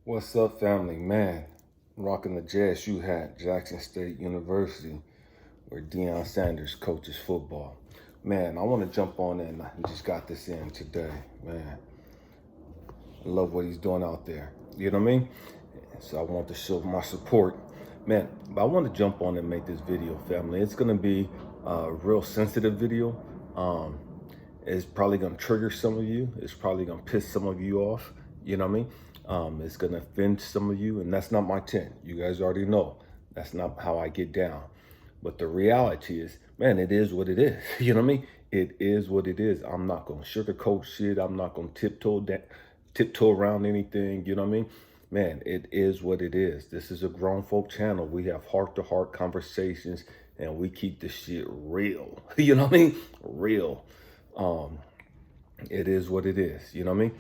What's up, family? Man, rocking the JSU hat, Jackson State University, where Deion Sanders coaches football. Man, I want to jump on in. I just got this in today. Man, I love what he's doing out there. You know what I mean? So I want to show my support. Man, but I want to jump on and make this video, family. It's going to be a real sensitive video. Um, it's probably going to trigger some of you. It's probably going to piss some of you off. You know what I mean? It's going to offend some of you, and that's not my intent. You guys already know that's not how I get down. But the reality is, man, it is what it is. You know what I mean? It is what it is. I'm not going to sugarcoat shit. I'm not going to tiptoe around anything. You know what I mean? Man, it is what it is. This is a grown folk channel. We have heart-to-heart conversations, and we keep this shit real. You know what I mean? Real. It is what it is. You know what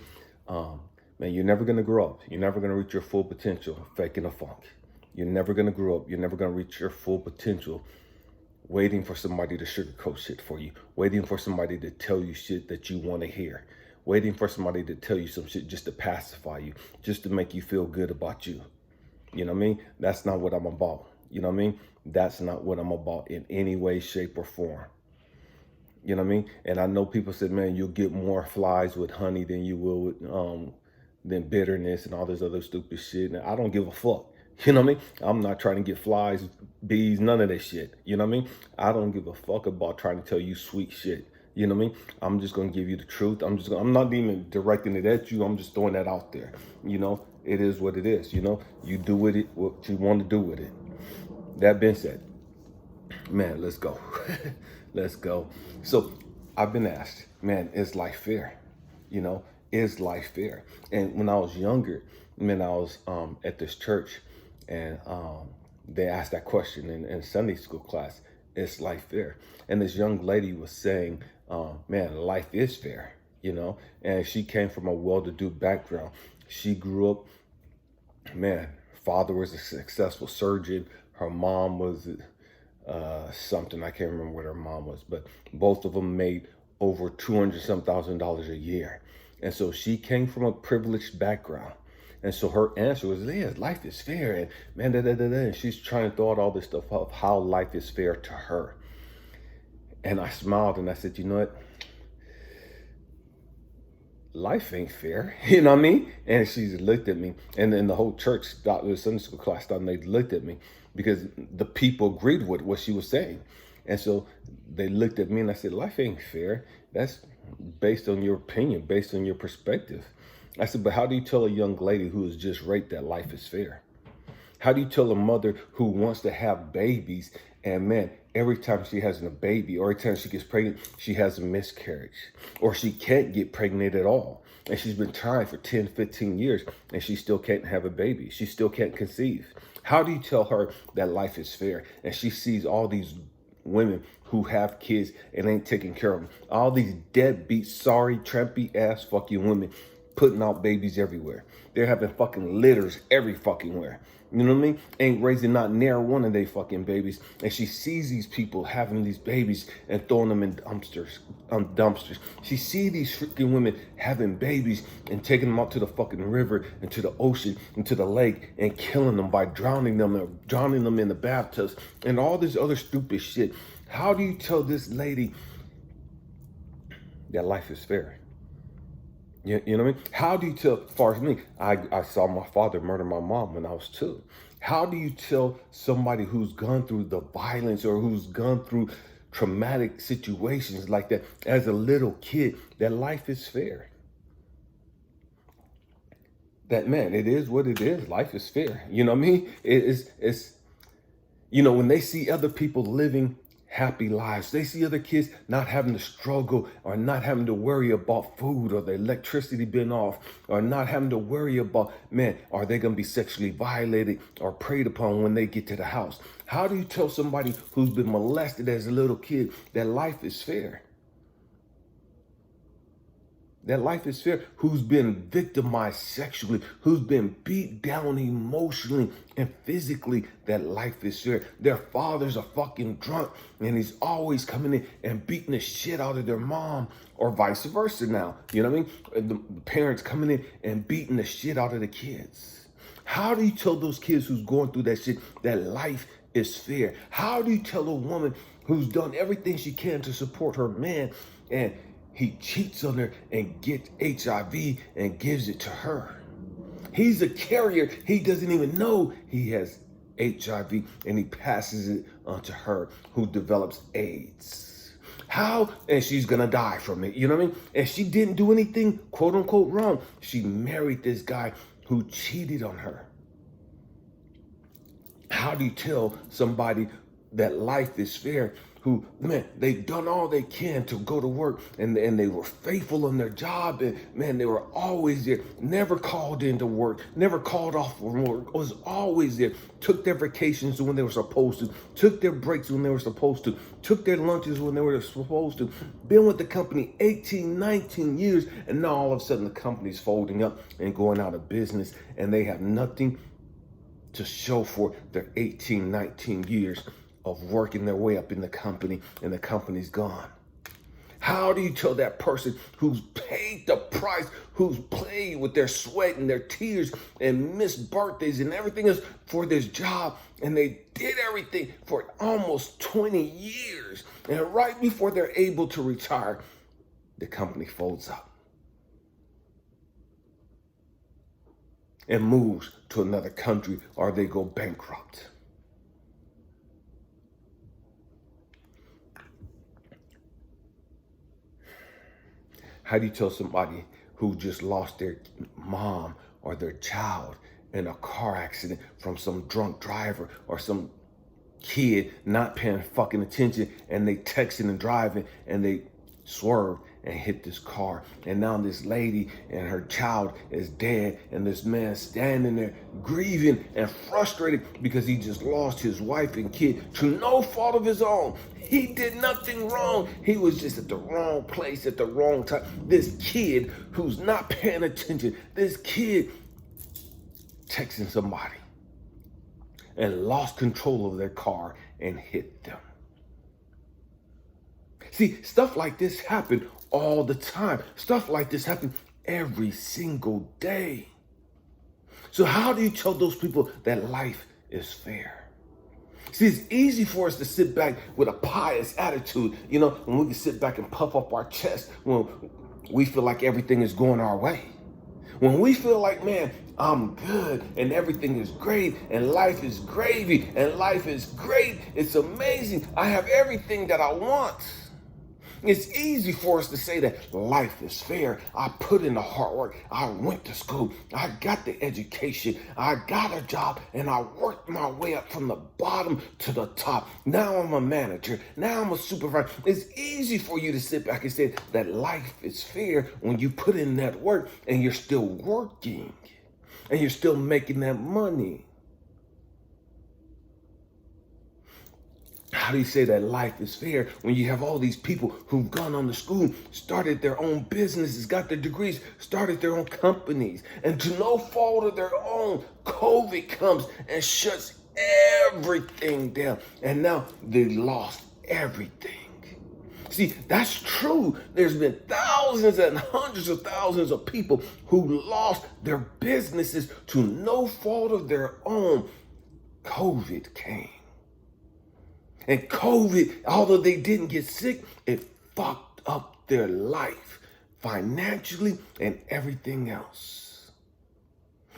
I mean? Man, you're never going to grow up. You're never going to reach your full potential faking a funk. You're never going to grow up. You're never going to reach your full potential waiting for somebody to sugarcoat shit for you, waiting for somebody to tell you shit that you want to hear, waiting for somebody to tell you some shit just to pacify you, just to make you feel good about you. You know what I mean? That's not what I'm about. You know what I mean? That's not what I'm about in any way, shape, or form. You know what I mean? And I know people said, man, you'll get more flies with honey than you will with than bitterness and all this other stupid shit. And I don't give a fuck. You know what I mean? I'm not trying to get flies, bees, none of that shit. You know what I mean? I don't give a fuck about trying to tell you sweet shit. You know what I mean? I'm just gonna give you the truth. I'm not even directing it at you. I'm just throwing that out there. You know, it is what it is. You know, you do with it what you want to do with it. That being said, man, let's go. Let's go. So I've been asked, man, is life fair? You know, is life fair? And when I was younger, man, I was at this church, and they asked that question in Sunday school class, is life fair? And this young lady was saying, man, life is fair, you know? And she came from a well-to-do background. She grew up, man, father was a successful surgeon. Her mom was something, I can't remember what her mom was, but both of them made over 200 some $1,000s a year. And so she came from a privileged background. And so her answer was, yeah, life is fair. And man, And she's trying to throw out all this stuff of how life is fair to her. And I smiled and I said, you know what? Life ain't fair. You know what I mean? And she looked at me. And then the whole church stopped, the Sunday school class stopped, and they looked at me because the people agreed with what she was saying. And so they looked at me and I said, life ain't fair. That's based on your opinion, based on your perspective. I said, but how do you tell a young lady who is just raped that life is fair? How do you tell a mother who wants to have babies and, man, every time she has a baby or every time she gets pregnant, she has a miscarriage or she can't get pregnant at all? And she's been trying for 10, 15 years and she still can't have a baby. She still can't conceive. How do you tell her that life is fair? And she sees all these women who have kids and ain't taking care of them. All these deadbeat, sorry, trampy ass fucking women putting out babies everywhere. They're having fucking litters every fucking where. You know what I mean? Ain't raising not near one of they fucking babies. And she sees these people having these babies and throwing them in dumpsters. She sees these freaking women having babies and taking them out to the fucking river and to the ocean and to the lake and killing them by drowning them or drowning them in the bathtubs and all this other stupid shit. How do you tell this lady that life is fair? You know what I mean? How do you tell, as far as me, I saw my father murder my mom when I was 2. How do you tell somebody who's gone through the violence or who's gone through traumatic situations like that as a little kid that life is fair? That, man, it is what it is. Life is fair. You know what I mean? It's you know, when they see other people living happy lives, they see other kids not having to struggle or not having to worry about food or the electricity being off or not having to worry about, man, are they going to be sexually violated or preyed upon when they get to the house? How do you tell somebody who's been molested as a little kid that life is fair? That life is fair, who's been victimized sexually, who's been beat down emotionally and physically, that life is fair. Their father's a fucking drunk and he's always coming in and beating the shit out of their mom, or vice versa now. You know what I mean? The parents coming in and beating the shit out of the kids. How do you tell those kids who's going through that shit that life is fair? How do you tell a woman who's done everything she can to support her man and he cheats on her and gets HIV and gives it to her? He's a carrier. He doesn't even know he has HIV and he passes it on to her who develops AIDS. How? And she's gonna die from it, you know what I mean? And she didn't do anything quote unquote wrong. She married this guy who cheated on her. How do you tell somebody that life is fair who, man, they've done all they can to go to work and they were faithful on their job and, man, they were always there, never called into work, never called off from work, was always there, took their vacations when they were supposed to, took their breaks when they were supposed to, took their lunches when they were supposed to, been with the company 18, 19 years, and now all of a sudden the company's folding up and going out of business and they have nothing to show for their 18, 19 years of working their way up in the company and the company's gone. How do you tell that person who's paid the price, who's played with their sweat and their tears and missed birthdays and everything else for this job, and they did everything for almost 20 years, and right before they're able to retire, the company folds up and moves to another country or they go bankrupt? How do you tell somebody who just lost their mom or their child in a car accident from some drunk driver or some kid not paying fucking attention and they texting and driving and they swerve and hit this car, and now this lady and her child is dead, and this man standing there grieving and frustrated because he just lost his wife and kid to no fault of his own. He did nothing wrong. He was just at the wrong place at the wrong time. This kid who's not paying attention, this kid texting somebody and lost control of their car and hit them. See, stuff like this happen all the time. Stuff like this happen every single day. So how do you tell those people that life is fair? See, it's easy for us to sit back with a pious attitude, you know, when we can sit back and puff up our chest when we feel like everything is going our way. When we feel like, man, I'm good and everything is great and life is gravy and life is great. It's amazing. I have everything that I want. It's easy for us to say that life is fair. I put in the hard work. I went to school. I got the education. I got a job and I worked my way up from the bottom to the top. Now I'm a manager. Now I'm a supervisor. It's easy for you to sit back and say that life is fair when you put in that work and you're still working and you're still making that money. How do you say that life is fair when you have all these people who've gone on to school, started their own businesses, got their degrees, started their own companies, and to no fault of their own, COVID comes and shuts everything down, and now they lost everything. See, that's true. There's been thousands and hundreds of thousands of people who lost their businesses to no fault of their own. COVID came. And COVID, although they didn't get sick, it fucked up their life financially and everything else.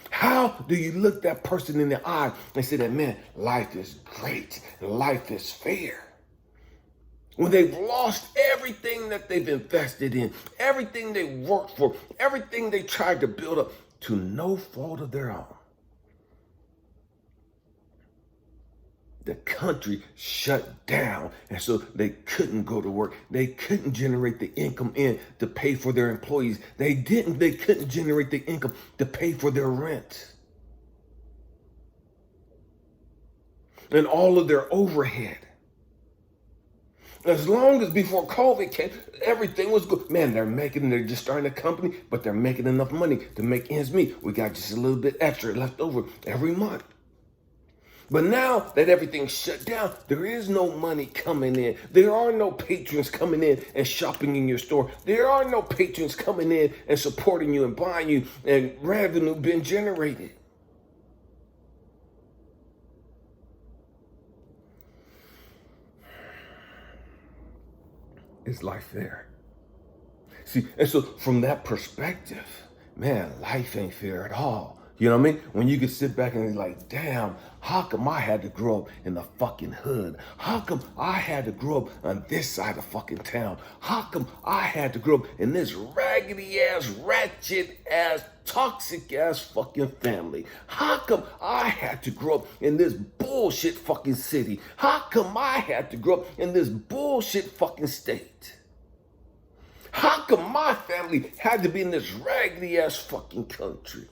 How do you look that person in the eye and say that, man, life is great, life is fair, when they've lost everything that they've invested in, everything they worked for, everything they tried to build up to no fault of their own? The country shut down, and so they couldn't go to work. They couldn't generate the income in to pay for their employees. They couldn't generate the income to pay for their rent. And all of their overhead. As long as before COVID came, everything was good. Man, they're just starting a company, but they're making enough money to make ends meet. We got just a little bit extra left over every month. But now that everything's shut down, there is no money coming in. There are no patrons coming in and shopping in your store. There are no patrons coming in and supporting you and buying you, and revenue being generated. Is life fair? See, and so from that perspective, man, life ain't fair at all. You know what I mean? When you can sit back and be like, damn, how come I had to grow up in the fucking hood? How come I had to grow up on this side of fucking town? How come I had to grow up in this raggedy ass, ratchet ass, toxic ass fucking family? How come I had to grow up in this bullshit fucking city? How come I had to grow up in this bullshit fucking state? How come my family had to be in this raggedy ass fucking country?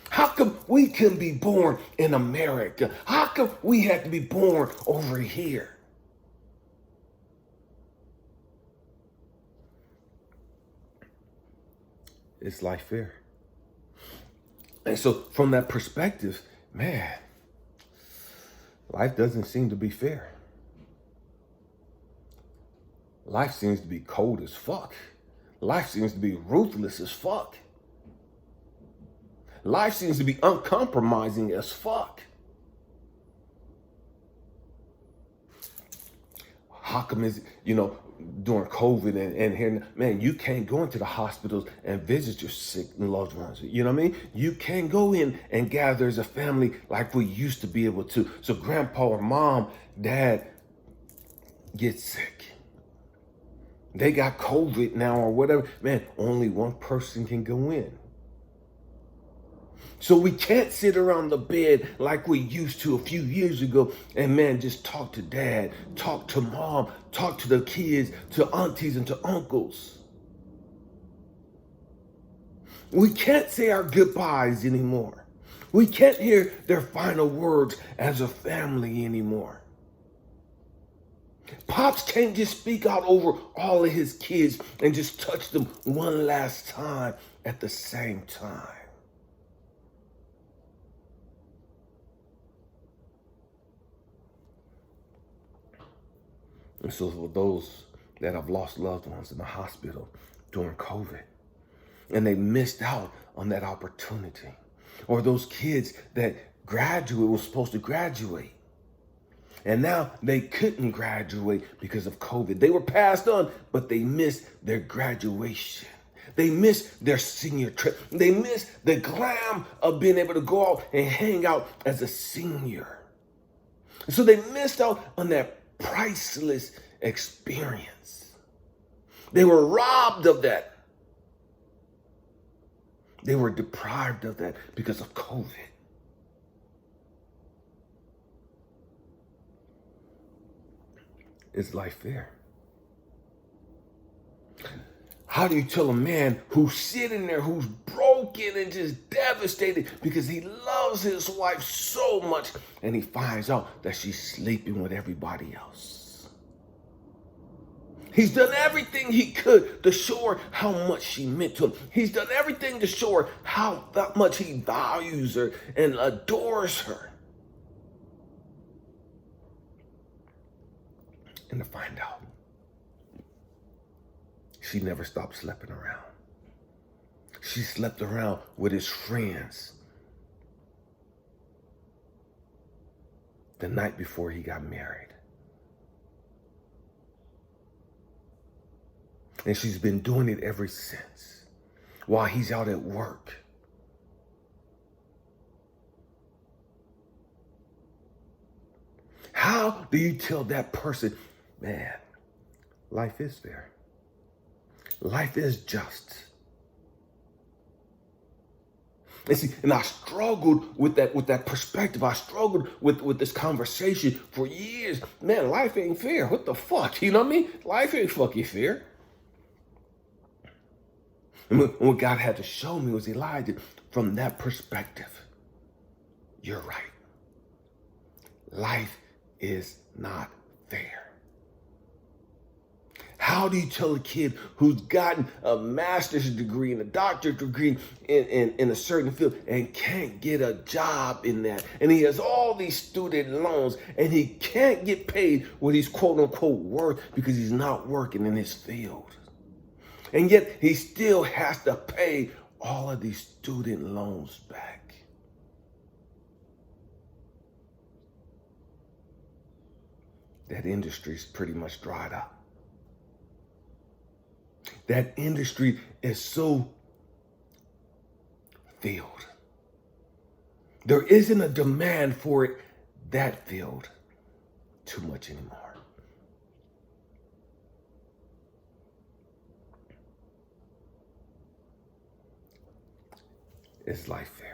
How come we couldn't be born in America? How come we had to be born over here? Is life fair? And so from that perspective, man, life doesn't seem to be fair. Life seems to be cold as fuck. Life seems to be ruthless as fuck. Life seems to be uncompromising as fuck. How come is, during COVID and here, man, you can't go into the hospitals and visit your sick loved ones. You know what I mean? You can't go in and gather as a family like we used to be able to. So grandpa or mom, dad get sick. They got COVID now or whatever. Man, only one person can go in. So we can't sit around the bed like we used to a few years ago and, man, just talk to dad, talk to mom, talk to the kids, to aunties and to uncles. We can't say our goodbyes anymore. We can't hear their final words as a family anymore. Pops can't just speak out over all of his kids and just touch them one last time at the same time. And so for those that have lost loved ones in the hospital during COVID, and they missed out on that opportunity, or those kids that was supposed to graduate, and now they couldn't graduate because of COVID. They were passed on, but they missed their graduation. They missed their senior trip. They missed the glam of being able to go out and hang out as a senior. So they missed out on that priceless experience. They were robbed of that. They were deprived of that because of COVID. Is life fair? How do you tell a man who's sitting there, who's broken and just devastated because he loves his wife so much, and he finds out that she's sleeping with everybody else? He's done everything he could to show her how much she meant to him. He's done everything to show her how much he values her and adores her. And to find out, she never stopped sleeping around. She slept around with his friends the night before he got married. And she's been doing it ever since, while he's out at work. How do you tell that person, man, life is fair? Life is just. And see, and I struggled with that perspective. I struggled with this conversation for years. Man, life ain't fair. What the fuck? You know what I mean? Life ain't fucking fair. And what God had to show me was, Elijah, from that perspective, you're right. Life is not fair. How do you tell a kid who's gotten a master's degree and a doctorate degree in a certain field and can't get a job in that? And he has all these student loans and he can't get paid what he's quote unquote worth because he's not working in his field. And yet he still has to pay all of these student loans back. that industry's pretty much dried up. That industry is so filled. There isn't a demand for it that filled too much anymore. Is life fair?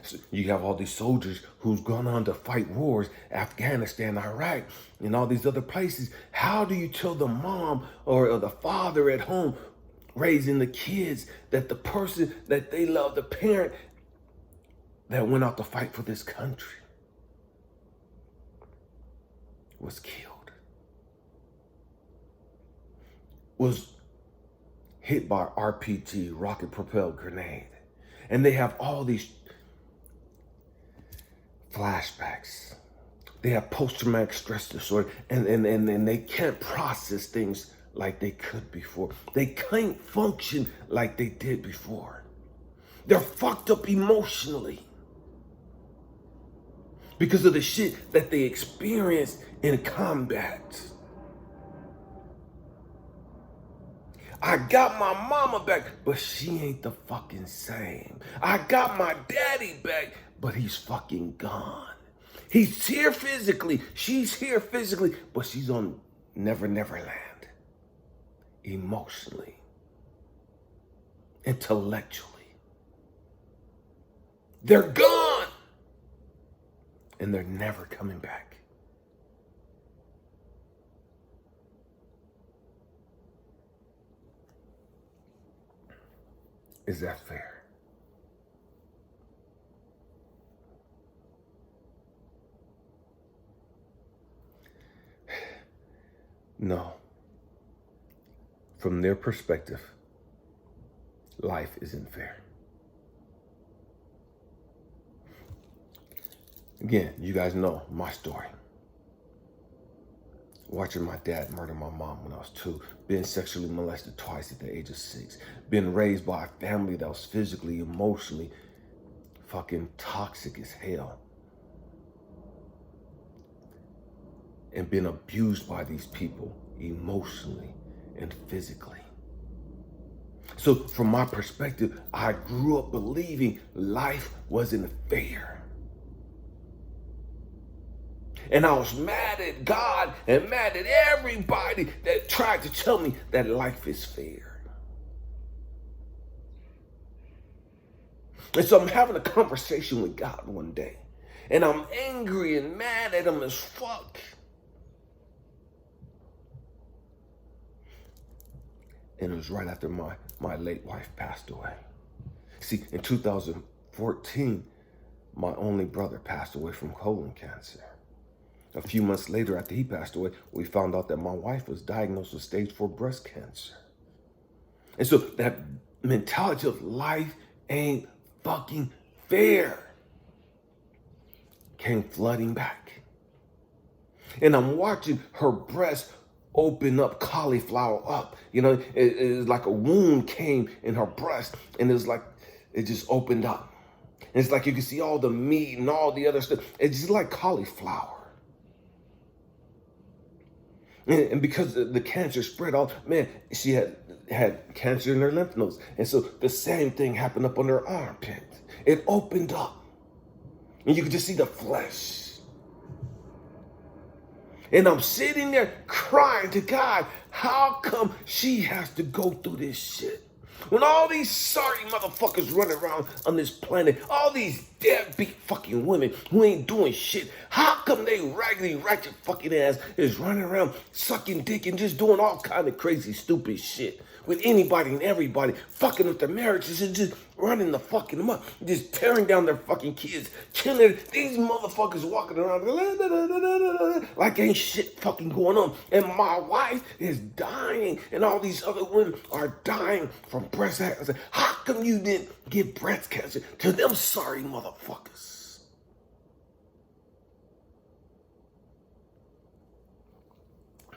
So you have all these soldiers who's gone on to fight wars, Afghanistan, Iraq, and all these other places. How do you tell the mom or the father at home raising the kids that the person that they love, the parent that went out to fight for this country, was killed, was hit by RPG, rocket propelled grenade? And they have all these flashbacks. They have post-traumatic stress disorder, and they can't process things like they could before. They can't function like they did before. They're fucked up emotionally because of the shit that they experienced in combat. I got my mama back, but she ain't the fucking same. I got my daddy back, but he's fucking gone. He's here physically. She's here physically, but she's on Never Land. Emotionally. Intellectually. They're gone. And they're never coming back. Is that fair? No. From their perspective, life isn't fair. Again, you guys know my story. Watching my dad murder my mom when I was 2, being sexually molested twice at the age of 6, being raised by a family that was physically, emotionally fucking toxic as hell, and being abused by these people emotionally and physically. So from my perspective, I grew up believing life wasn't fair. And I was mad at God and mad at everybody that tried to tell me that life is fair. And so I'm having a conversation with God one day, and I'm angry and mad at him as fuck. And it was right after my late wife passed away. See, in 2014, my only brother passed away from colon cancer. A few months later, after he passed away, we found out that my wife was diagnosed with stage 4 breast cancer. And so that mentality of life ain't fucking fair came flooding back. And I'm watching her breast open up, cauliflower up. You know, it's like a wound came in her breast, and it's like it just opened up. And it's like you can see all the meat and all the other stuff. It's just like cauliflower. And because the cancer spread out, man, she had cancer in her lymph nodes. And so the same thing happened up on her armpit. It opened up. And you could just see the flesh. And I'm sitting there crying to God, how come she has to go through this shit? When all these sorry motherfuckers running around on this planet, all these deadbeat fucking women who ain't doing shit, how come they raggedy, ratchet fucking ass is running around sucking dick and just doing all kind of crazy, stupid shit with anybody and everybody, fucking with their marriages and just running the fucking them up, just tearing down their fucking kids, killing these motherfuckers walking around like ain't shit fucking going on. And my wife is dying, and all these other women are dying from breast cancer. How come you didn't give breast cancer to them sorry motherfuckers?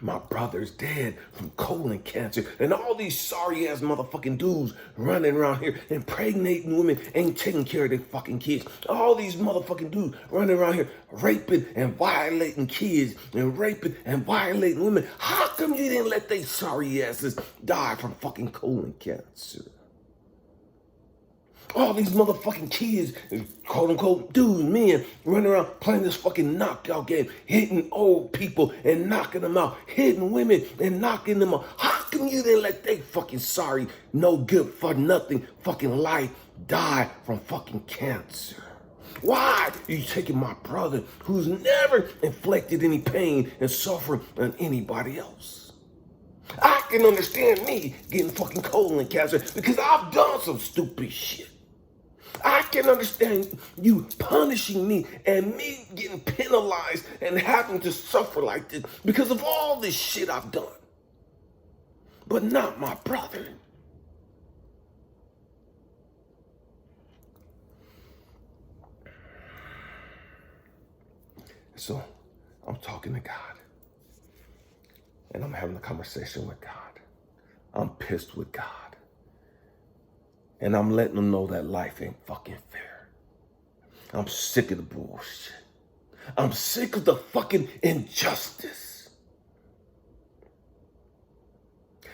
My brother's dead from colon cancer. And all these sorry ass motherfucking dudes running around here impregnating women, ain't taking care of their fucking kids. All these motherfucking dudes running around here raping and violating kids and raping and violating women. How come you didn't let they sorry asses die from fucking colon cancer? All these motherfucking kids, quote unquote, dudes, men, running around playing this fucking knockout game, hitting old people and knocking them out, hitting women and knocking them out. How come you didn't let they fucking sorry, no good for nothing fucking life die from fucking cancer? Why are you taking my brother who's never inflicted any pain and suffering on anybody else? I can understand me getting fucking colon cancer because I've done some stupid shit. I can understand you punishing me and me getting penalized and having to suffer like this because of all this shit I've done. But not my brother. So I'm talking to God. And I'm having a conversation with God. I'm pissed with God. And I'm letting them know that life ain't fucking fair. I'm sick of the bullshit. I'm sick of the fucking injustice.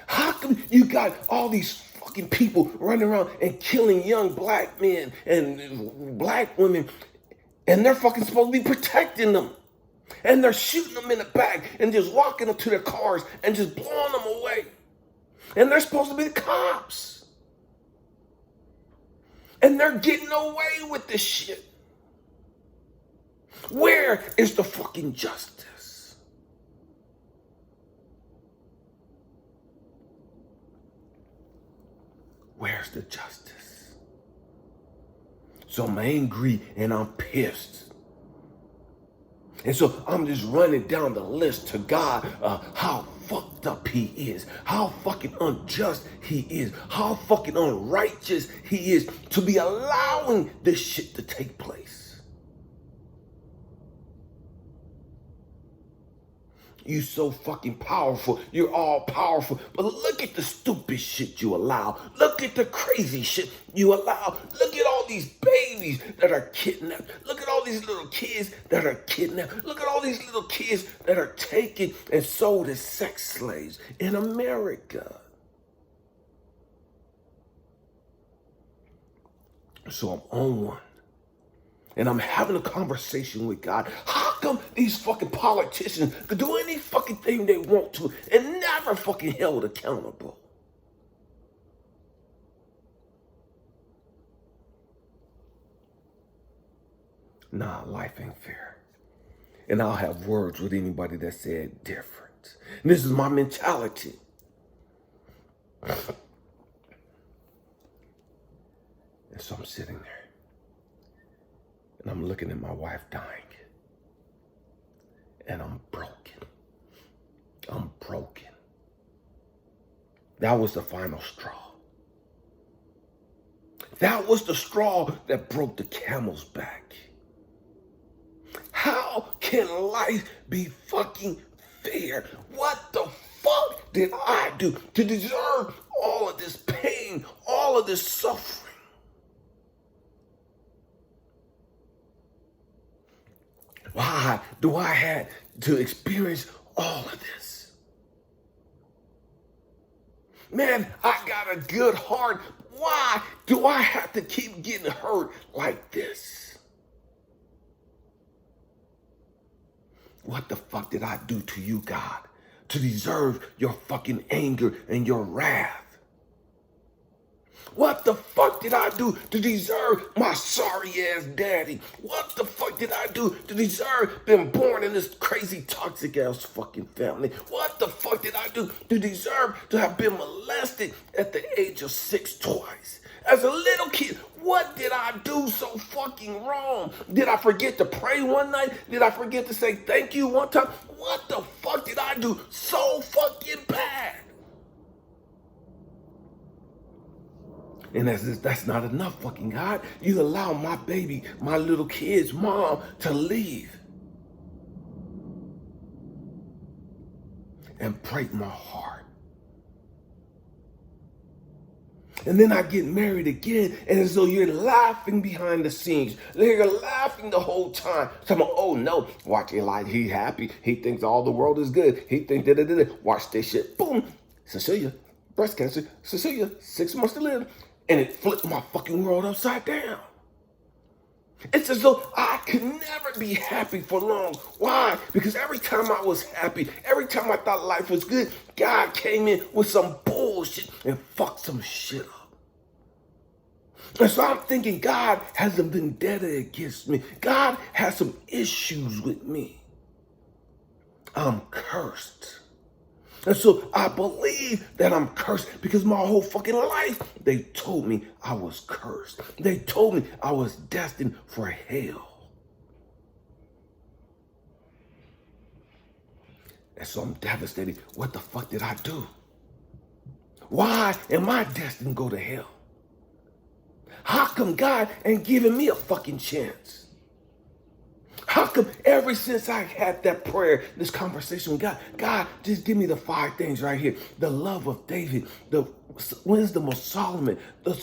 How come you got all these fucking people running around and killing young black men and black women, and they're fucking supposed to be protecting them? And they're shooting them in the back and just walking up to their cars and just blowing them away. And they're supposed to be the cops. And they're getting away with this shit. Where is the fucking justice? Where's the justice? So I'm angry and I'm pissed. And so I'm just running down the list to God, how fucked up he is, how fucking unjust he is, how fucking unrighteous he is to be allowing this shit to take place. You so fucking powerful. You're all powerful. But look at the stupid shit you allow. Look at the crazy shit you allow. Look at all these babies that are kidnapped. Look at all these little kids that are kidnapped. Look at all these little kids that are taken and sold as sex slaves in America. So I'm on one. And I'm having a conversation with God. How come these fucking politicians could do any fucking thing they want to and never fucking held accountable? Nah, life ain't fair. And I'll have words with anybody that said different. And this is my mentality. And so I'm sitting there. And I'm looking at my wife dying. And I'm broken. I'm broken. That was the final straw. That was the straw that broke the camel's back. How can life be fucking fair? What the fuck did I do to deserve all of this pain, all of this suffering? Why do I have to experience all of this? Man, I got a good heart. Why do I have to keep getting hurt like this? What the fuck did I do to you, God, to deserve your fucking anger and your wrath? What the fuck did I do to deserve my sorry ass daddy? What the fuck did I do to deserve being born in this crazy toxic ass fucking family? What the fuck did I do to deserve to have been molested at the age of 6 twice? As a little kid, what did I do so fucking wrong? Did I forget to pray one night? Did I forget to say thank you one time? What the fuck did I do so fucking bad? And that's not enough, fucking God. You allow my baby, my little kid's mom to leave. and break my heart. And then I get married again, and as though you're laughing behind the scenes. You're laughing the whole time. Talking about, oh no, watch Elijah, he happy. He thinks all the world is good. He thinks da-da-da-da. Watch this shit. Boom. Cecilia, breast cancer. Cecilia, 6 months to live. And it flipped my fucking world upside down. It's as though I could never be happy for long. Why? Because every time I was happy, every time I thought life was good, God came in with some bullshit and fucked some shit up. And so I'm thinking God has a vendetta against me. God has some issues with me. I'm cursed. And so I believe that I'm cursed because my whole fucking life, they told me I was cursed. They told me I was destined for hell. And so I'm devastated. What the fuck did I do? Why am I destined to go to hell? How come God ain't giving me a fucking chance? How come ever since I had that prayer, this conversation with God, God, just give me the 5 things right here. The love of David, the wisdom of Solomon, the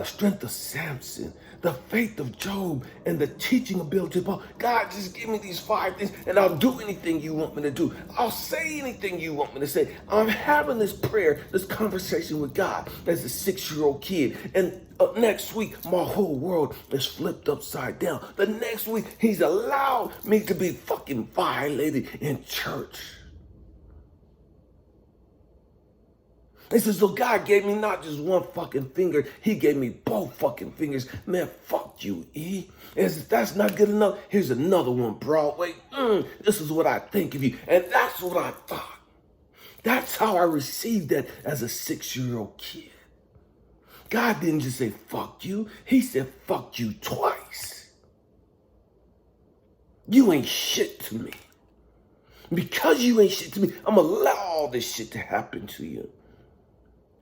strength of Samson, the faith of Job, and the teaching ability of Paul. God, just give me these 5 things, and I'll do anything you want me to do. I'll say anything you want me to say. I'm having this prayer, this conversation with God as a 6-year-old kid, and next week, my whole world is flipped upside down. The next week, he's allowed me to be fucking violated in church. It's as though God gave me not just one fucking finger, he gave me both fucking fingers. Man, fuck you, E. If that's not good enough, here's another one, Broadway. This is what I think of you. And that's what I thought. That's how I received that as a 6-year-old kid. God didn't just say, fuck you. He said, fuck you twice. You ain't shit to me. Because you ain't shit to me, I'm going to allow all this shit to happen to you.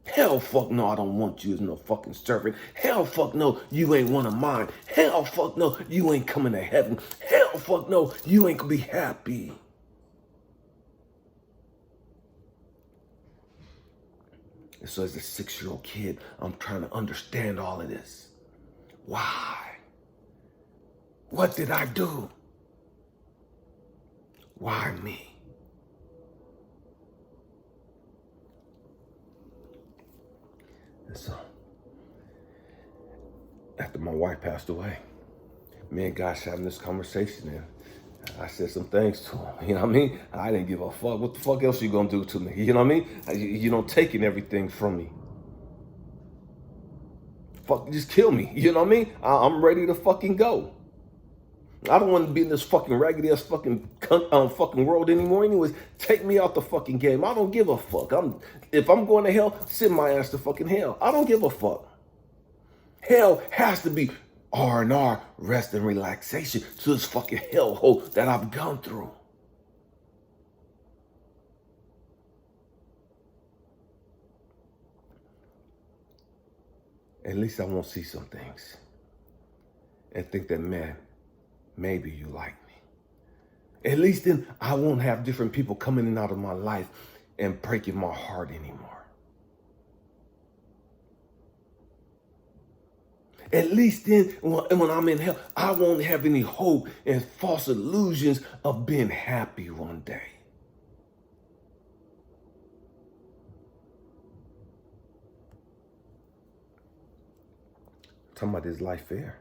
Hell fuck no, I don't want you as no fucking servant. Hell fuck no, you ain't one of mine. Hell fuck no, you ain't coming to heaven. Hell fuck no, you ain't gonna be happy. And so as a 6-year-old kid, I'm trying to understand all of this. Why? What did I do? Why me? And so, after my wife passed away, me and God having this conversation, and I said some things to him. You know what I mean? I didn't give a fuck. What the fuck else you gonna do to me? You know what I mean? You don't taking everything from me. Fuck, just kill me. You know what I mean? I'm ready to fucking go. I don't want to be in this fucking raggedy ass fucking fucking world anymore. Anyways, take me out the fucking game. I don't give a fuck. If I'm going to hell, send my ass to fucking hell. I don't give a fuck. Hell has to be R&R, rest and relaxation, to this fucking hellhole that I've gone through. At least I won't see some things and think that, man, maybe you like me. At least then I won't have different people coming in and out of my life and breaking my heart anymore. At least then, when I'm in hell, I won't have any hope and false illusions of being happy one day. I'm talking about this life fair.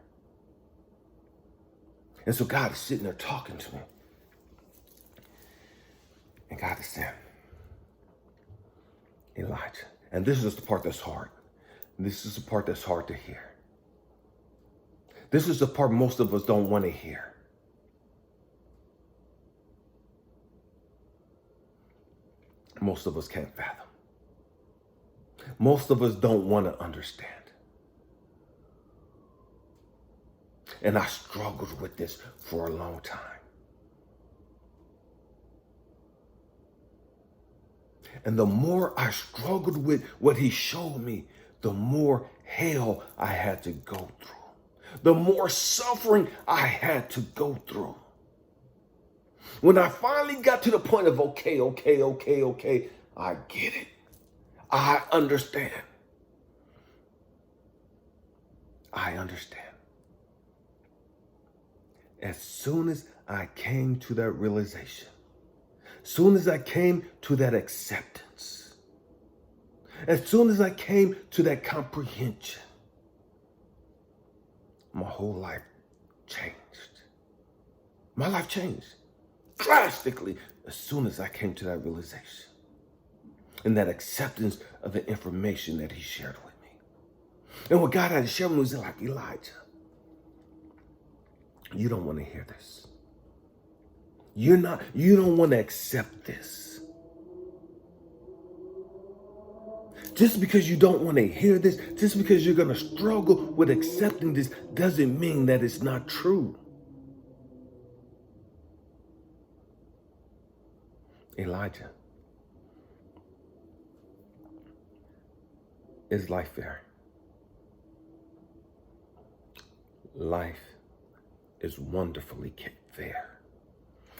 And so God is sitting there talking to me. And God is saying, Elijah, and this is the part that's hard. This is the part that's hard to hear. This is the part most of us don't want to hear. Most of us can't fathom. Most of us don't want to understand. And I struggled with this for a long time. And the more I struggled with what he showed me, the more hell I had to go through. The more suffering I had to go through. When I finally got to the point of okay, I get it. I understand. I understand. As soon as I came to that realization, soon as I came to that acceptance, as soon as I came to that comprehension, my whole life changed. My life changed drastically as soon as I came to that realization and that acceptance of the information that he shared with me. And what God had to share with me was like, Elijah, you don't want to hear this. You don't want to accept this. Just because you don't want to hear this, just because you're going to struggle with accepting this, doesn't mean that it's not true. Elijah, is life fair? Life is wonderfully fair.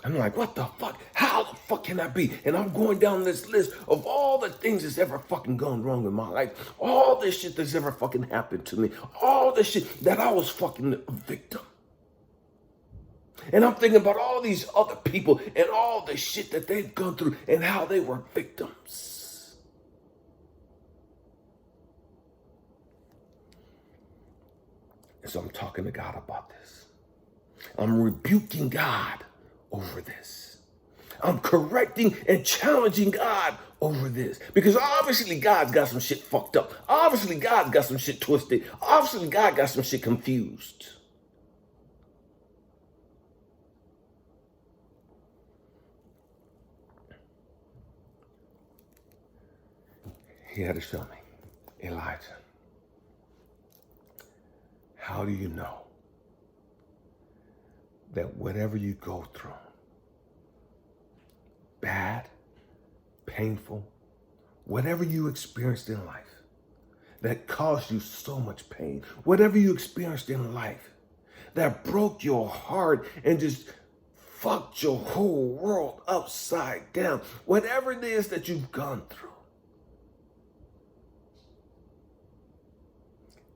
I'm like, what the fuck? How the fuck can that be? And I'm going down this list of all the things that's ever fucking gone wrong in my life. All this shit that's ever fucking happened to me. All this shit that I was fucking a victim. And I'm thinking about all these other people and all the shit that they've gone through and how they were victims. And so I'm talking to God about this. I'm rebuking God over this. I'm correcting and challenging God over this. Because obviously God's got some shit fucked up. Obviously God's got some shit twisted. Obviously God got some shit confused. He had to show me, Elijah, how do you know that whatever you go through, bad, painful, whatever you experienced in life that caused you so much pain, whatever you experienced in life that broke your heart and just fucked your whole world upside down, whatever it is that you've gone through,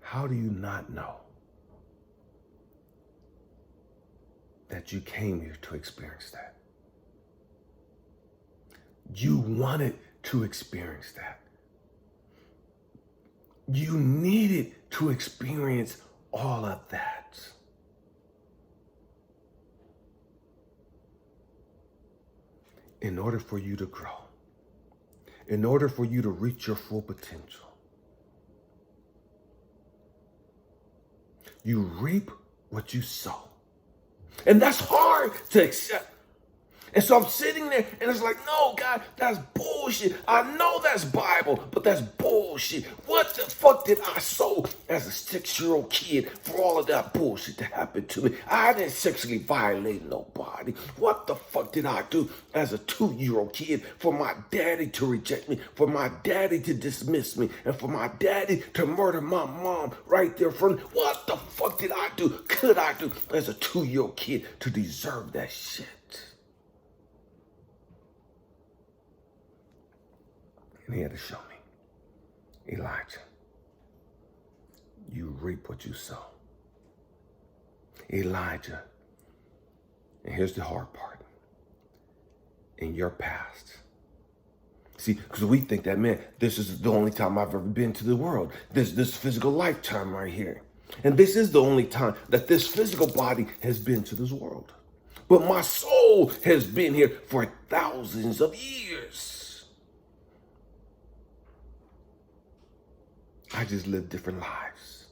how do you not know that you came here to experience that? You wanted to experience that. You needed to experience all of that. In order for you to grow, in order for you to reach your full potential, you reap what you sow. And that's hard to accept. And so I'm sitting there and it's like, no, God, that's bullshit. I know that's Bible, but that's bullshit. What the fuck did I sow as a 6-year-old kid for all of that bullshit to happen to me? I didn't sexually violate nobody. What the fuck did I do as a 2-year-old kid for my daddy to reject me, for my daddy to dismiss me, and for my daddy to murder my mom right there in front of me? What the fuck did I do, could I do as a 2-year-old kid to deserve that shit? And he had to show me, Elijah, you reap what you sow. Elijah, and here's the hard part, in your past. See, because we think that, man, this is the only time I've ever been to the world. This physical lifetime right here. And this is the only time that this physical body has been to this world. But my soul has been here for thousands of years. I just live different lives.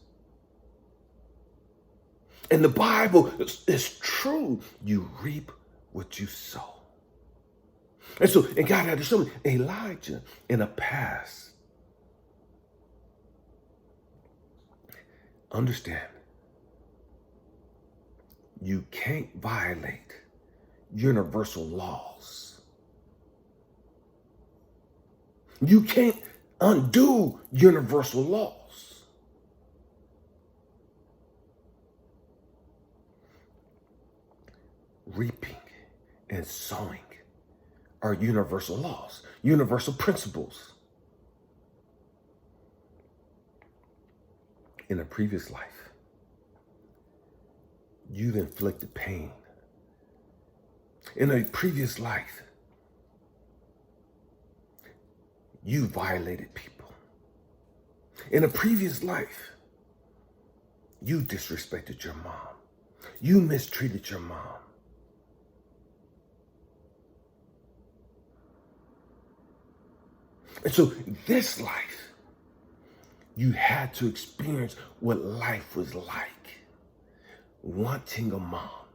And the Bible is true. You reap what you sow. And God had to show me, Elijah, in the past, understand, you can't violate universal laws. You can't undo universal laws. Reaping and sowing are universal laws, universal principles. In a previous life, you've inflicted pain. In a previous life, you violated people. In a previous life, you disrespected your mom. You mistreated your mom. And so this life, you had to experience what life was like, wanting a mom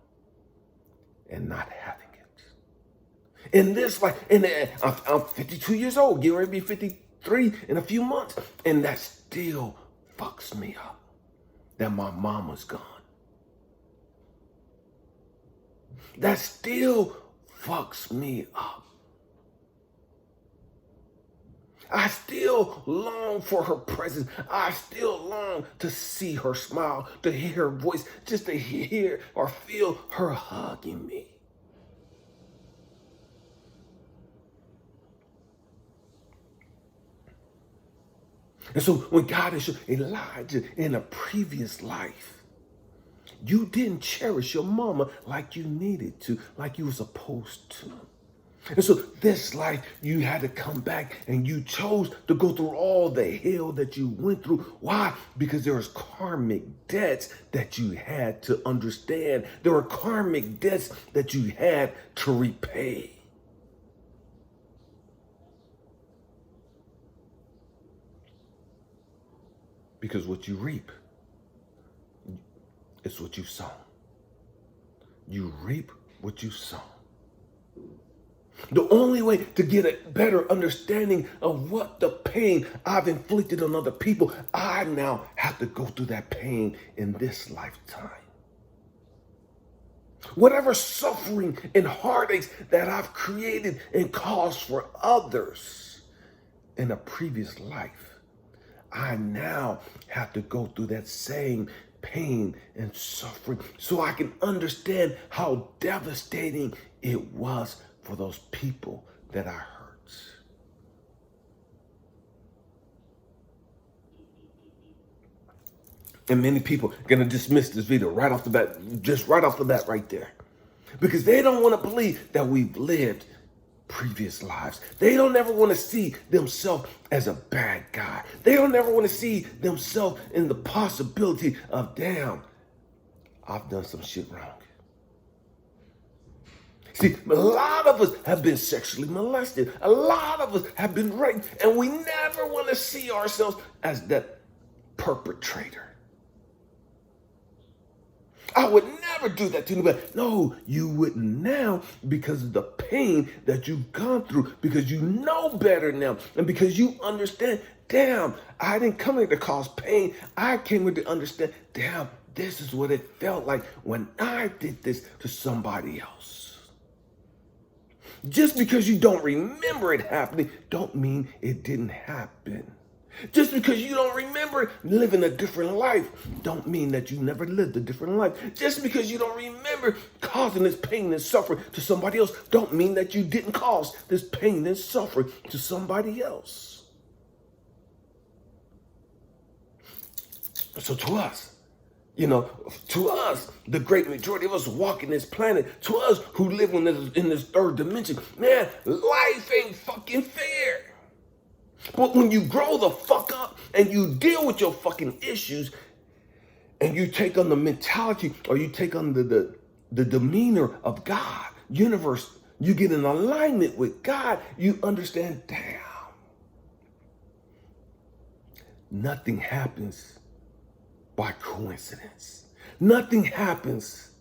and not having it. In this life, I'm 52 years old, getting ready to be 53 in a few months, and that still fucks me up that my mama's gone. That still fucks me up. I still long for her presence. I still long to see her smile, to hear her voice, just to hear or feel her hugging me. And so when God is Elijah, in a previous life, you didn't cherish your mama like you needed to, like you were supposed to. And so this life, you had to come back and you chose to go through all the hell that you went through. Why? Because there was karmic debts that you had to understand. There were karmic debts that you had to repay. Because what you reap is what you sow. You reap what you sow. The only way to get a better understanding of what the pain I've inflicted on other people, I now have to go through that pain in this lifetime. Whatever suffering and heartaches that I've created and caused for others in a previous life, I now have to go through that same pain and suffering so I can understand how devastating it was for those people that I hurt. And many people are going to dismiss this video right off the bat, just right off the bat right there. Because they don't want to believe that we've lived previous lives. They don't ever want to see themselves as a bad guy. They don't ever want to see themselves in the possibility of, damn, I've done some shit wrong. See, a lot of us have been sexually molested. A lot of us have been raped, and we never want to see ourselves as that perpetrator. I would never do that to anybody. No, you wouldn't now because of the pain that you've gone through, because you know better now, and because you understand, damn, I didn't come here to cause pain. I came here to understand, damn, this is what it felt like when I did this to somebody else. Just because you don't remember it happening, don't mean it didn't happen. Just because you don't remember living a different life, don't mean that you never lived a different life. Just because you don't remember causing this pain and suffering to somebody else, don't mean that you didn't cause this pain and suffering to somebody else. So to us, to us, the great majority of us walking this planet, to us who live in this third dimension, man, life ain't fucking fair. But when you grow the fuck up and you deal with your fucking issues and you take on the mentality or you take on the demeanor of God, universe, you get in alignment with God, you understand, damn, nothing happens by coincidence. Nothing happens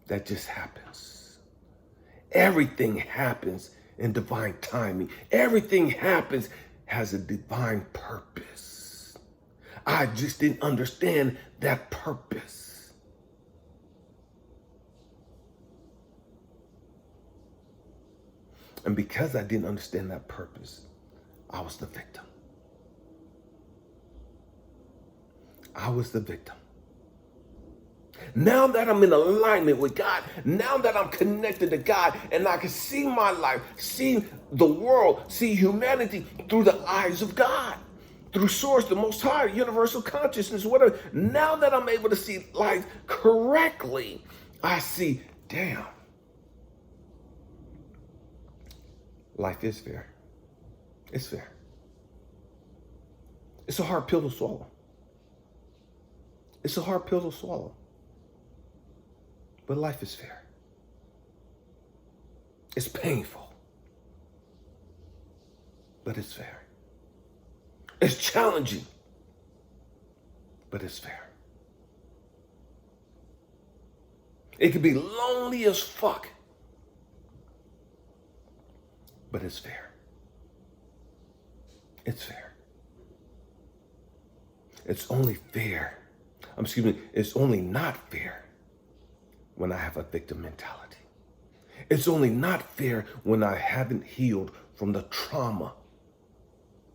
that just happens. Everything happens in divine timing. Everything happens has a divine purpose. I just didn't understand that purpose. And because I didn't understand that purpose, I was the victim. I was the victim. Now that I'm in alignment with God, now that I'm connected to God, and I can see my life, see the world, see humanity through the eyes of God, through Source, the Most High, universal consciousness, whatever. Now that I'm able to see life correctly, I see, damn, life is fair. It's fair. It's a hard pill to swallow. It's a hard pill to swallow. But life is fair. It's painful. But it's fair. It's challenging. But it's fair. It can be lonely as fuck. But it's fair. It's fair. It's only fair. It's only not fair when I have a victim mentality. It's only not fair when I haven't healed from the trauma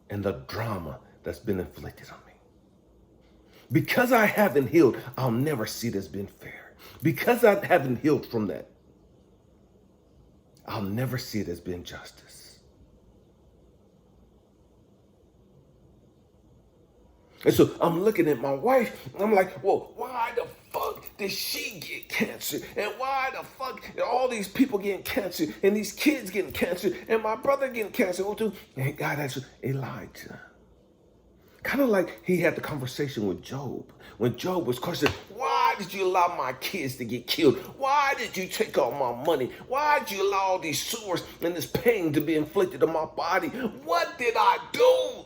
and the drama that's been inflicted on me. Because I haven't healed, I'll never see it as being fair. Because I haven't healed from that, I'll never see it as being justice. And so I'm looking at my wife, and I'm like, well, why the fuck did she get cancer? And why the fuck are all these people getting cancer, and these kids getting cancer, and my brother getting cancer? And God asked Elijah. Kind of like he had the conversation with Job. When Job was questioning, why did you allow my kids to get killed? Why did you take all my money? Why did you allow all these sores and this pain to be inflicted on my body? What did I do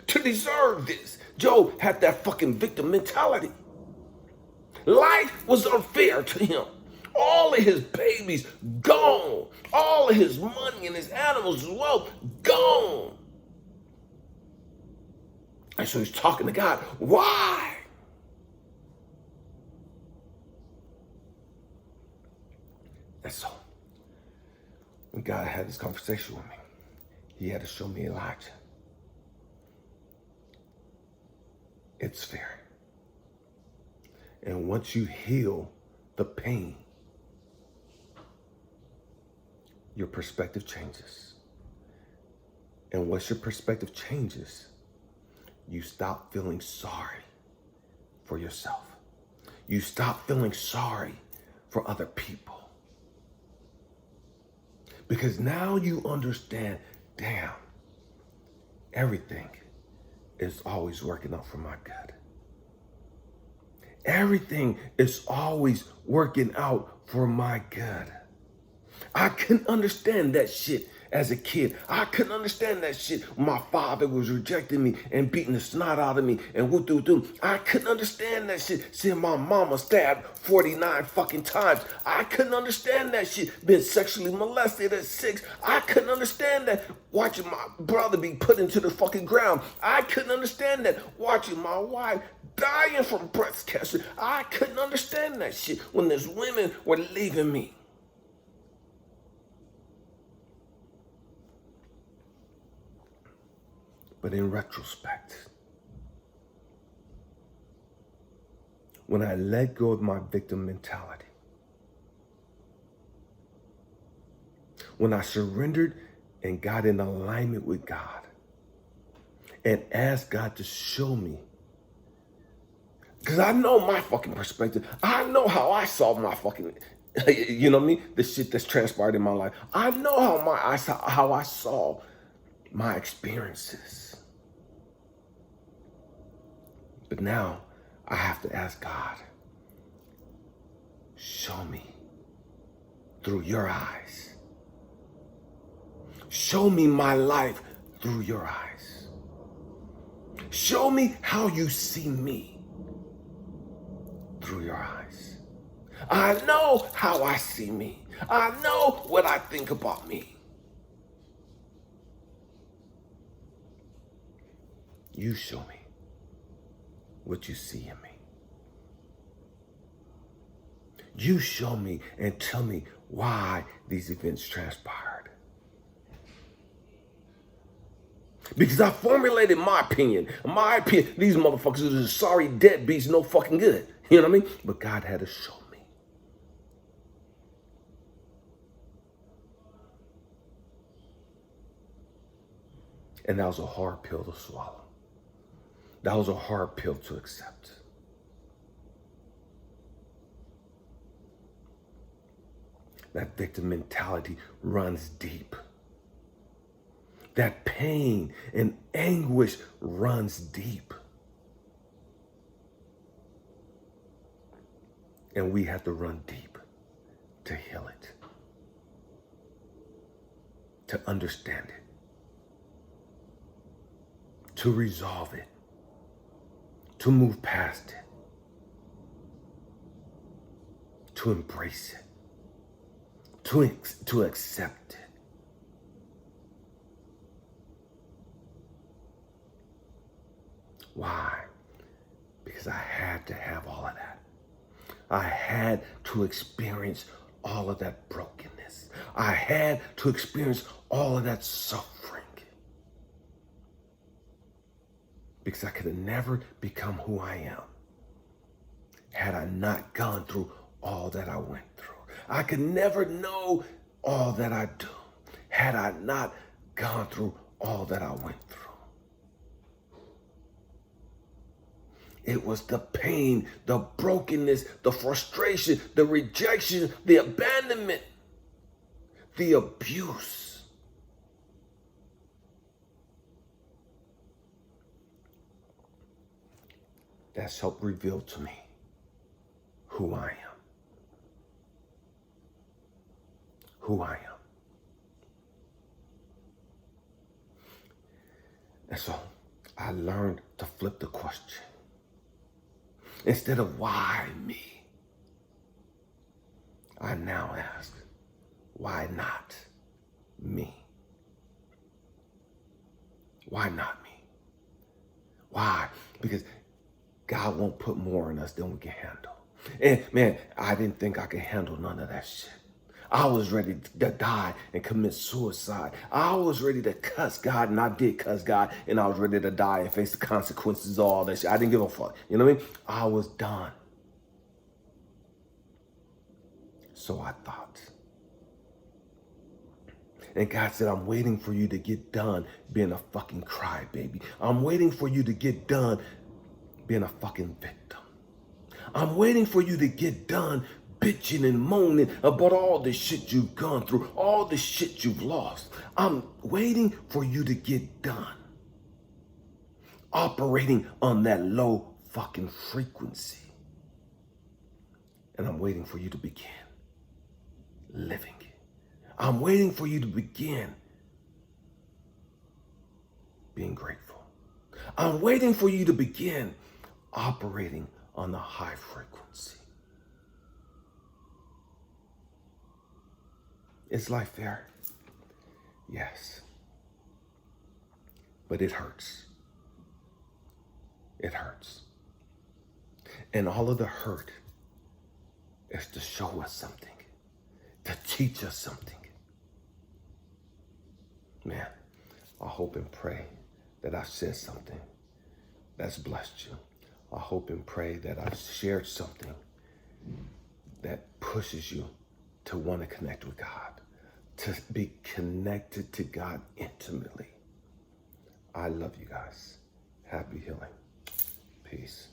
to deserve this? Job had that fucking victim mentality. Life was unfair to him. All of his babies gone. All of his money and his animals as well gone. And so he's talking to God. Why? And so when God had this conversation with me, he had to show me Elijah. It's fair. And once you heal the pain, your perspective changes. And once your perspective changes, you stop feeling sorry for yourself. You stop feeling sorry for other people. Because now you understand, damn, everything is always working out for my good. Everything is always working out for my good. I couldn't understand that shit as a kid. I couldn't understand that shit when my father was rejecting me and beating the snot out of me and woo-doo-doo. I couldn't understand that shit seeing my mama stabbed 49 fucking times. I couldn't understand that shit being sexually molested at 6. I couldn't understand that watching my brother be put into the fucking ground. I couldn't understand that watching my wife dying from breast cancer. I couldn't understand that shit when these women were leaving me. But in retrospect, when I let go of my victim mentality, when I surrendered and got in alignment with God and asked God to show me, because I know my fucking perspective. I know how I saw my fucking, you know what I mean? The shit that's transpired in my life. I know how I saw my experiences. But now I have to ask God, show me through your eyes. Show me my life through your eyes. Show me how you see me through your eyes. I know how I see me. I know what I think about me. You show me what you see in me. You show me and tell me why these events transpired. Because I formulated my opinion. My opinion, these motherfuckers are just sorry deadbeats, no fucking good. You know what I mean? But God had to show me. And that was a hard pill to swallow. That was a hard pill to accept. That victim mentality runs deep. That pain and anguish runs deep. And we have to run deep to heal it, to understand it, to resolve it, to move past it, to embrace it, to accept it. Why? Because I had to have all of that. I had to experience all of that brokenness. I had to experience all of that suffering. Because I could have never become who I am had I not gone through all that I went through. I could never know all that I do had I not gone through all that I went through. It was the pain, the brokenness, the frustration, the rejection, the abandonment, the abuse. That's helped reveal to me who I am. Who I am. And so I learned to flip the question. Instead of why me, I now ask, why not me? Why not me? Why? Because God won't put more in us than we can handle. And man, I didn't think I could handle none of that shit. I was ready to die and commit suicide. I was ready to cuss God, and I did cuss God, and I was ready to die and face the consequences of all that shit. I didn't give a fuck. You know what I mean? I was done. So I thought. And God said, I'm waiting for you to get done being a fucking crybaby. I'm waiting for you to get done being a fucking victim. I'm waiting for you to get done bitching and moaning about all the shit you've gone through, all the shit you've lost. I'm waiting for you to get done operating on that low fucking frequency. And I'm waiting for you to begin living it. I'm waiting for you to begin being grateful. I'm waiting for you to begin operating on the high frequency. Is life fair? Yes. But it hurts. It hurts. And all of the hurt is to show us something, to teach us something. Man, I hope and pray that I've said something that's blessed you. I hope and pray that I've shared something that pushes you to want to connect with God, to be connected to God intimately. I love you guys. Happy healing. Peace.